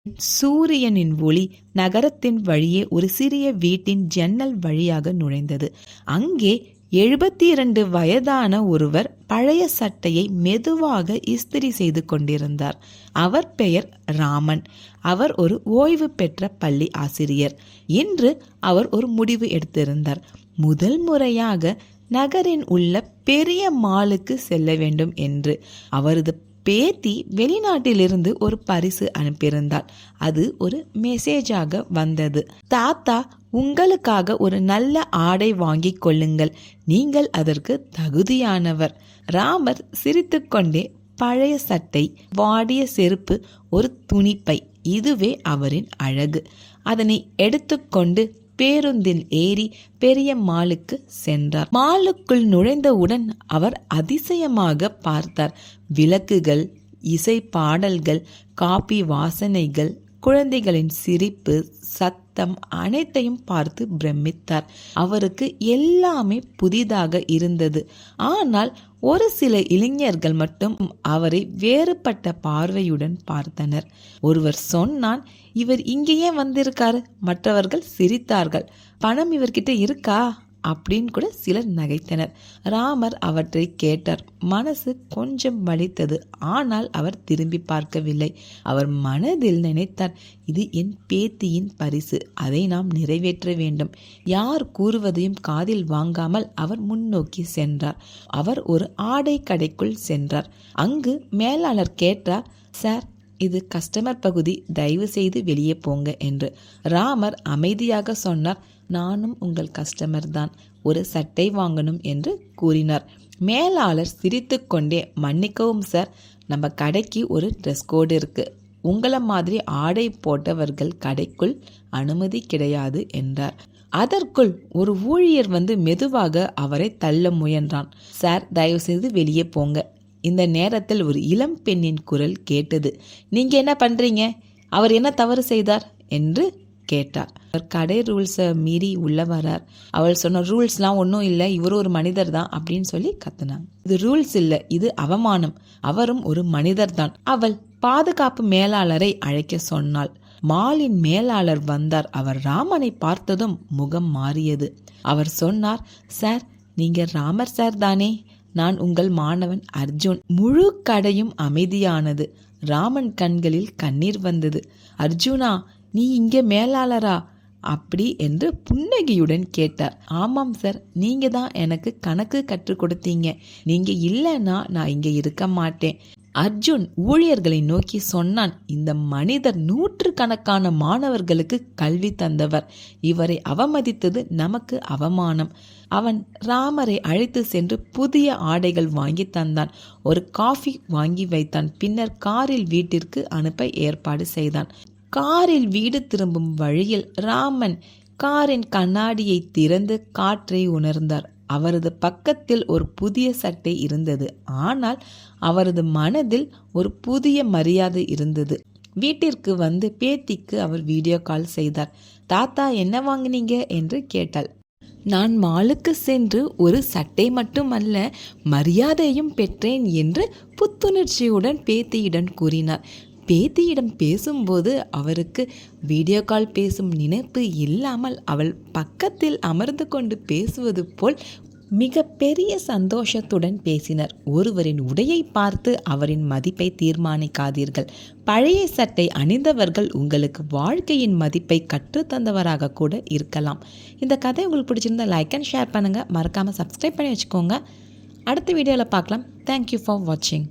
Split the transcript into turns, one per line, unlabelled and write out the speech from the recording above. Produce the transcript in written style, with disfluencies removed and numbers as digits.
சூரியனின் ஒளி நகரத்தின் வழியே ஒரு சிறிய வீட்டின் ஜன்னல் வழியாக நுழைந்தது. அங்கே 72 வயதான ஒருவர் பழைய சட்டையை மெதுவாக இஸ்திரி செய்து கொண்டிருந்தார். அவர் பெயர் ராமன். அவர் ஒரு ஓய்வு பெற்ற பள்ளி ஆசிரியர். இன்று அவர் ஒரு முடிவு எடுத்திருந்தார். முதல் முறையாக நகரின் உள்ள பெரிய மாலுக்கு செல்ல வேண்டும் என்று. அவரது பேத்தி வெளிநாட்டிலிருந்து ஒரு பரிசு அனுப்பியிருந்தாள். அது ஒரு மெசேஜாக வந்தது. தாத்தா, உங்களுக்காக ஒரு நல்ல ஆடை வாங்கிக் கொள்ளுங்கள், நீங்கள் அதற்கு தகுதியானவர். ராமர் சிரித்துக்கொண்டே பழைய சட்டை, வாடிய செருப்பு, ஒரு துணிப்பை, இதுவே அவரின் அழகு. அதனை எடுத்துக்கொண்டு பேருந்தில் ஏறி பெரிய மாலுக்கு சென்றார். மாலுக்குள் நுழைந்தவுடன் அவர் அதிசயமாக பார்த்தார். விளக்குகள், இசை பாடல்கள், காபி வாசனைகள், குழந்தைகளின் சிரிப்பு, சத்தம் அனைத்தையும் பார்த்து பிரமித்தார். அவருக்கு எல்லாமே புதிதாக இருந்தது. ஆனால் ஒரு சில இளைஞர்கள் மட்டும் அவரை வேறுபட்ட பார்வையுடன் பார்த்தனர். ஒருவர் சொன்னான், இவர் இங்கேயே வந்திருக்காரு. மற்றவர்கள் சிரித்தார்கள். பணம் இவர்கிட்ட இருக்கா அப்படின்னு கூட சிலர் நகைத்தனர். ராமர் அவற்றை கேட்டார். மனசு கொஞ்சம் வலித்தது. ஆனால் அவர் திரும்பி பார்க்கவில்லை. அவர் மனதில் நினைத்தார், இது என் பேத்தியின் பரிசு, அதை நாம் நிறைவேற்ற வேண்டும். யார் கூறுவதையும் காதில் வாங்காமல் அவர் முன்னோக்கி சென்றார். அவர் ஒரு ஆடை கடைக்குள் சென்றார். அங்கு மேலாளர் கேட்டார், சார், இது கஸ்டமர் பகுதி, தயவு செய்து வெளியே போங்க என்று. ராமர் அமைதியாக சொன்னார், நானும் உங்கள் கஸ்டமர் தான், ஒரு சட்டை வாங்கணும் என்று கூறினார். மேலாளர் சிரித்துக்கொண்டே, மன்னிக்கவும் சார், நம்ம கடைக்கு ஒரு ட்ரெஸ் கோடு இருக்கு, உங்களை மாதிரி ஆடை போட்டவர்கள் கடைக்குள் அனுமதி கிடையாது என்றார். அதற்குள் ஒரு ஊழியர் வந்து மெதுவாக அவரை தள்ள முயன்றான். சார், தயவு செய்து வெளியே போங்க. இந்த நேரத்தில் ஒரு இளம் பெண்ணின் குரல் கேட்டது. நீங்க என்ன பண்றீங்க? அவர் என்ன தவறு செய்தார் என்று கேட்டார். அவர் கடை ரூல்ஸை மீறி உள்ள வரார். அவள் சொன்ன ரூல்ஸ்லாம் ஒன்றும் இல்லை, இவரும் ஒரு மனிதர் தான் அப்படின்னு சொல்லி கத்துனாங்க. இது ரூல்ஸ் இல்லை, இது அவமானம். அவரும் ஒரு மனிதர் தான். அவள் பாதுகாப்பு மேலாளரை அழைக்க சொன்னாள். மாலின் மேலாளர் வந்தார். அவர் ராமனை பார்த்ததும் முகம் மாறியது. அவர் சொன்னார், சார், நீங்க ராமர் சார் தானே? நான் உங்கள் மாணவன் அர்ஜுன். முழு கடையும் அமைதியானது. ராமன் கண்களில் கண்ணீர் வந்தது. அர்ஜுனா, நீ இங்கே மேலாளரா அப்படி என்று புன்னகையுடன் கேட்டார். ஆமாம் சார், நீங்க தான் எனக்கு கணக்கு கற்றுக் கொடுத்தீங்க. நீங்க இல்லைன்னா நான் இங்கே இருக்க மாட்டேன். அர்ஜுன் ஊழியர்களை நோக்கி சொன்னான், இந்த மனிதர் 100கணக்கான மாணவர்களுக்கு கல்வி தந்தவர். இவரை அவமதித்தது நமக்கு அவமானம். அவன் ராமரை அழைத்து சென்று புதிய ஆடைகள் வாங்கி தந்தான். ஒரு காஃபி வாங்கி வைத்தான். பின்னர் காரில் வீட்டிற்கு அனுப்ப ஏற்பாடு செய்தான். காரில் வீடு திரும்பும் வழியில் ராமன் காரின் கண்ணாடியை திறந்து காற்றை உணர்ந்தார். அவரது பக்கத்தில் ஒரு புதிய சட்டை இருந்தது. ஆனால் அவரது மனதில் ஒரு புதிய மரியாதை இருந்தது. வீட்டிற்கு வந்து பேத்திக்கு அவர் வீடியோ கால் செய்தார். தாத்தா, என்ன வாங்கினீங்க என்று கேட்டாள். நான் மாலுக்கு சென்று ஒரு சட்டை மட்டுமல்ல, மரியாதையும் பெற்றேன் என்று புத்துணர்ச்சியுடன் பேத்தியிடம் கூறினார். பேத்தியிடம் பேசும்போது அவருக்கு வீடியோ கால் பேசும் நினைப்பு இல்லாமல் அவள் பக்கத்தில் அமர்ந்து கொண்டு பேசுவது போல் மிக பெரிய சந்தோஷத்துடன் பேசினர். ஒருவரின் உடையை பார்த்து அவரின் மதிப்பை தீர்மானிக்காதீர்கள். பழைய சட்டை அணிந்தவர்கள் உங்களுக்கு வாழ்க்கையின் மதிப்பை கற்றுத்தந்தவராக கூட இருக்கலாம். இந்த கதை உங்களுக்கு பிடிச்சிருந்தா லைக் அண்ட் ஷேர் பண்ணுங்கள். மறக்காமல் சப்ஸ்கிரைப் பண்ணி வச்சுக்கோங்க. அடுத்த வீடியோவில் பார்க்கலாம். தேங்க்யூ ஃபார் வாட்சிங்.